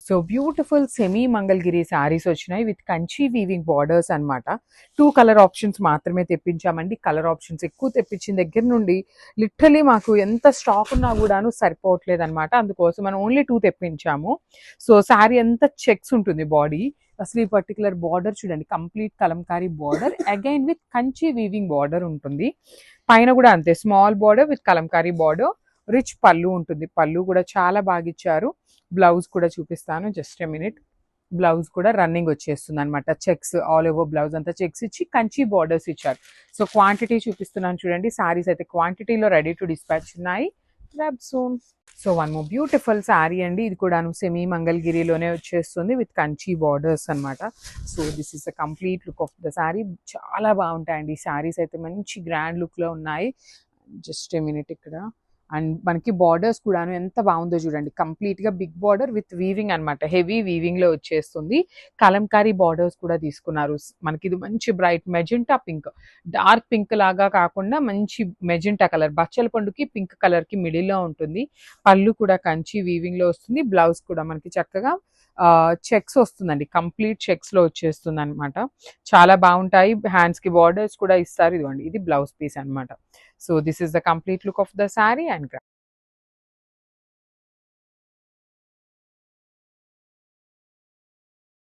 So beautiful semi Mangalagiri saris వచ్చినాయి with Kanchi weaving borders అన్నమాట. 2 colour options మాత్రమే తెప్పించామండి. కలర్ ఆప్షన్స్ ఎక్కువ తెప్పించిన దగ్గర నుండి లిటరలీ మాకు ఎంత స్టాక్ ఉన్నా కూడాను సరిపోవట్లేదు అనమాట. అందుకోసం మనం ఓన్లీ 2 తెప్పించాము. సో శారీ అంతా చెక్స్ ఉంటుంది బాడీ. అసలు ఈ పర్టికులర్ బార్డర్ చూడండి, complete Kalamkari border again with Kanchi weaving border ఉంటుంది. పైన కూడా అంతే small border with Kalamkari border. Rich పళ్ళు ఉంటుంది. పళ్ళు కూడా చాలా బాగా ఇచ్చారు. బ్లౌజ్ కూడా చూపిస్తాను, జస్ట్ ఎ మినిట్. బ్లౌజ్ కూడా రన్నింగ్ వచ్చేస్తుంది అనమాట. చెక్స్ ఆల్ ఓవర్ బ్లౌజ్ అంతా చెక్స్ ఇచ్చి కంచి బార్డర్స్ ఇచ్చారు. సో క్వాంటిటీ చూపిస్తున్నాను చూడండి. సారీస్ అయితే క్వాంటిటీలో రెడీ టు డిస్పాచ్ ఉన్నాయి. Grab soon. So one more beautiful sari అండి. ఇది కూడా సెమీ మంగళగిరిలోనే వచ్చేస్తుంది విత్ కంచి బార్డర్స్ అనమాట. So this is the complete look of the sari. చాలా బాగుంటాయండి ఈ శారీస్ అయితే, మంచి గ్రాండ్ లుక్లో ఉన్నాయి. జస్ట్ ఏ మినిట్ ఇక్కడ. అండ్ మనకి బార్డర్స్ కూడాను ఎంత బాగుందో చూడండి. కంప్లీట్గా బిగ్ బార్డర్ విత్ వీవింగ్ అనమాట. హెవీ వీవింగ్లో వచ్చేస్తుంది. కలంకారీ బార్డర్స్ కూడా తీసుకున్నారు. మనకి ఇది మంచి bright magenta pink, dark pink లాగా కాకుండా మంచి మెజెంటా కలర్, బచ్చల పండుకి పింక్ కలర్కి మిడిల్లో ఉంటుంది. పళ్ళు కూడా కంచి వీవింగ్లో వస్తుంది. బ్లౌజ్ కూడా మనకి చక్కగా చెక్స్ వస్తుందండి. కంప్లీట్ చెక్స్లో వచ్చేస్తుంది అనమాట. చాలా బాగుంటాయి. హ్యాండ్స్కి బార్డర్స్ కూడా ఇస్తారు. ఇదిగోండి, ఇది బ్లౌజ్ పీస్ అనమాట. So this is the complete look of the sari and